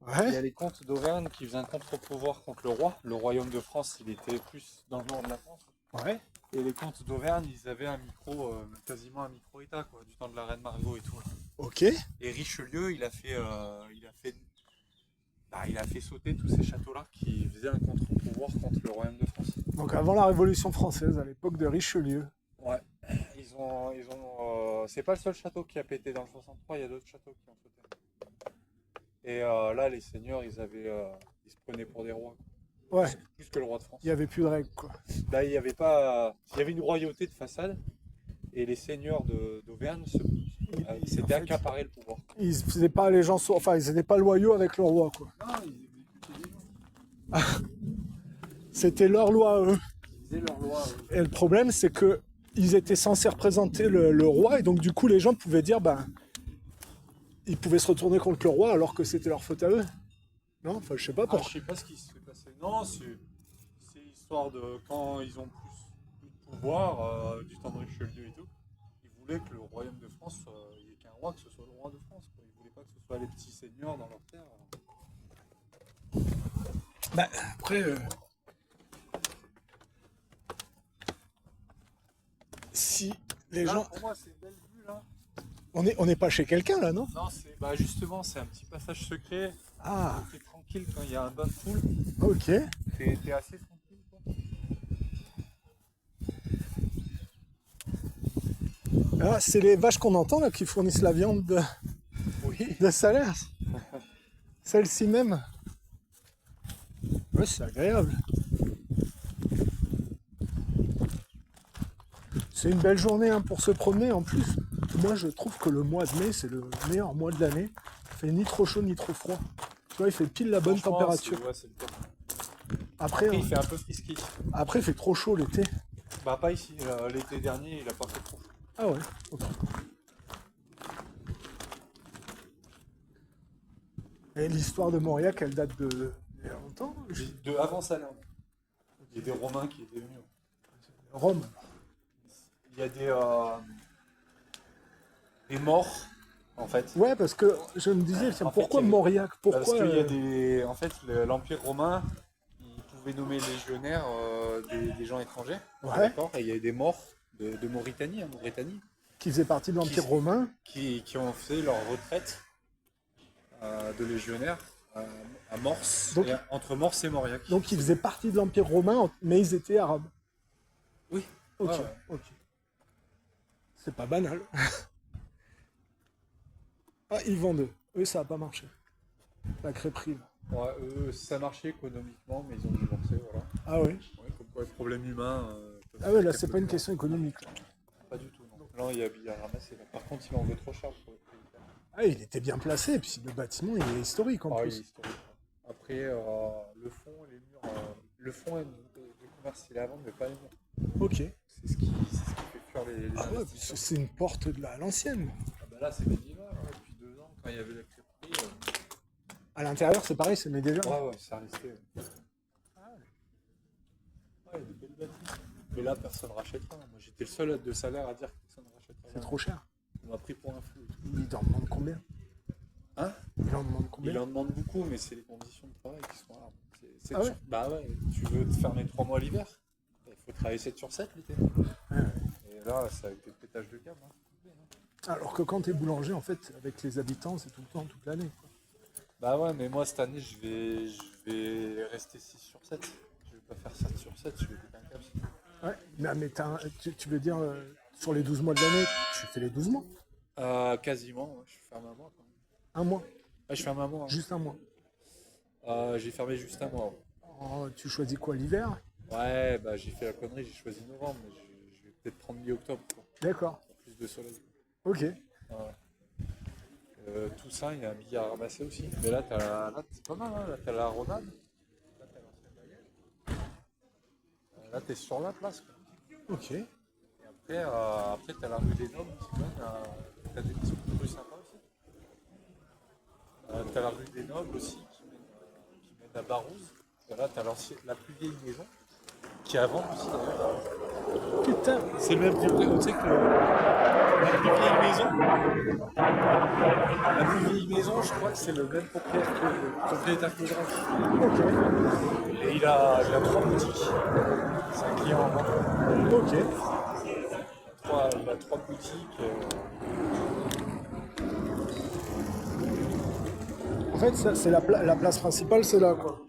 Il y Ouais. a les comtes d'Auvergne qui faisaient un contre-pouvoir contre le roi. Le royaume de France, il était plus dans le nord de la France. Ouais. Et les comtes d'Auvergne, ils avaient un micro, quasiment un micro-état, quoi, du temps de la reine Margot et tout. Là. Ok. Et Richelieu, il a fait sauter tous ces châteaux-là qui faisaient un contre-pouvoir contre le royaume de France. Donc avant la Révolution française, à l'époque de Richelieu. Ouais. C'est pas le seul château qui a pété dans le 63, il y a d'autres châteaux qui ont sauté. Et là, les seigneurs, ils se prenaient pour des rois, Ouais. plus que le roi de France. Il n'y avait plus de règles, quoi. Là, il y avait pas, il y avait une royauté de façade, et les seigneurs d'Auvergne s'étaient en fait, accaparés le pouvoir. Ils faisaient pas les gens, enfin, ils n'étaient pas loyaux avec le roi, quoi. Non, ils exécutaient des gens. C'était leur loi, eux. Ils faisaient leur loi. Et le problème, c'est que ils étaient censés représenter le roi, et donc du coup, les gens pouvaient dire, ben, ils pouvaient se retourner contre le roi alors que c'était leur faute à eux. Non, enfin, je sais pas Ah, pourquoi. je sais pas ce qui se fait passer. Non, c'est histoire de quand ils ont plus de pouvoir, du temps de Richelieu et tout. Ils voulaient que le royaume de France, il n'y ait qu'un roi, que ce soit le roi de France, quoi. Ils voulaient pas que ce soit les petits seigneurs dans leur terre. Ben, après, si les Là, gens, pour moi, c'est une belle vue, là. on n'est pas chez quelqu'un là, non? Non, justement, c'est un petit passage secret. Ah, T'es tranquille quand il y a un bain de foule. ok. T'es assez tranquille, quoi. Ah, c'est les vaches qu'on entend là qui fournissent la viande Oui. de Salers. Celle-ci même. Ouais, c'est agréable. C'est une belle journée hein, pour se promener. En plus, moi je trouve que le mois de mai, c'est le meilleur mois de l'année. Il fait ni trop chaud ni trop froid. Tu vois, il fait pile la bonne Franchement, température. c'est le top. Après, Après, il fait un peu frisky. après, il fait trop chaud l'été. Bah, pas ici. L'été dernier, il a pas fait trop chaud. Ah ouais, ok. Et l'histoire de Mauriac, elle date de il y a longtemps. De avant Salerne. Il y a des Romains qui étaient venus. Rome. Il y a des morts, en fait. Ouais, parce que je me disais, tiens, En fait, pourquoi il y avait- Mauriac? Parce Pourquoi qu'il y a des. En fait, l'Empire romain, il pouvait nommer légionnaires des gens étrangers. Ouais. D'accord. Et il y a des morts de Mauritanie, hein, Mauritanie, qui faisait partie de l'Empire romain? qui ont fait leur retraite de légionnaires à Morse, Donc- entre Morse et Mauriac. Donc ils faisaient partie de l'Empire romain, mais ils étaient arabes. Oui. Ok, Ouais, ouais. ok. C'est pas banal. Ah, ils vendent. Eux, ça a pas marché. La crêperie, là. Ouais, ça marchait économiquement, mais ils ont divorcé, voilà. Ah ouais. Ouais, comme quoi, les problèmes humains. Ah ouais, là, c'est pas une question économique. Là. Pas du tout, non. Là, il y a ramassé. Là. Par contre, il en veut trop cher pour le prix. Ah, il était bien placé, et puis le bâtiment, il est historique en Ah, il est plus. historique. Après, le fond, les murs. Le fond du commerce, il est à vendre, mais pas les murs. Ok. C'est ce qui fait fuir les Ah ouais, investisseurs. parce que c'est une porte de à l'ancienne. Ah bah là, c'est médiéval. Hein. Depuis 2 ans, quand il y avait la crêperie. À l'intérieur, c'est pareil, c'est médiéval. Ouais, ouais, ça restait. Ouais, il y a des belles bâtiments. Mais là, personne rachètera. Moi, j'étais le seul de salaire à dire que personne ne rachètera. C'est trop cher. On m'a pris pour un fou. Et tout. Il en demande combien? Hein? Il en demande Il combien? en demande beaucoup, mais c'est les conditions de travail qui sont rares. Ah ouais? Bah ouais, tu veux te fermer 3 mois l'hiver? Il faut travailler 7 sur 7 l'été. Ouais, ouais. Et là, ça a été le pétage de câble. Hein. Alors que quand t'es boulanger, en fait, avec les habitants, c'est tout le temps, toute l'année. Quoi. Bah ouais, mais moi cette année, je vais rester 6 sur 7. Je vais pas faire 7 sur 7, je vais péter un câble. Ouais, mais tu veux dire, sur les 12 mois de l'année, tu fais les 12 mois? Quasiment, ouais, je ferme un mois quand même. Un mois? Ouais, je ferme un mois. Hein. Juste un mois. J'ai fermé juste un mois. Oh, tu choisis quoi, l'hiver? Ouais, bah j'ai fait la connerie, j'ai choisi novembre, mais je vais peut-être prendre mi-octobre quoi, D'accord. pour plus de soleil. Ok. Ouais. Tout ça, il y a un billet à ramasser aussi. Mais là, là c'est pas mal, hein. Là, t'as la Ronade. Là, t'as l'ancienne baguette. Là, t'es sur la place. Quoi. Ok. Et après t'as la rue des Nobles qui mène à... T'as des petites rues sympas aussi. T'as la rue des Nobles aussi qui mène à Barouze. Et là, t'as la plus vieille maison qui est à vendre aussi d'ailleurs. Putain. C'est le même propriétaire. Tu sais que la plus vieille maison, je crois que c'est le même propriétaire que le grand. Ok. Et il a 3 boutiques. C'est un client en vente. Ok. Il a 3 boutiques. En fait, ça, c'est la place principale, c'est là, quoi.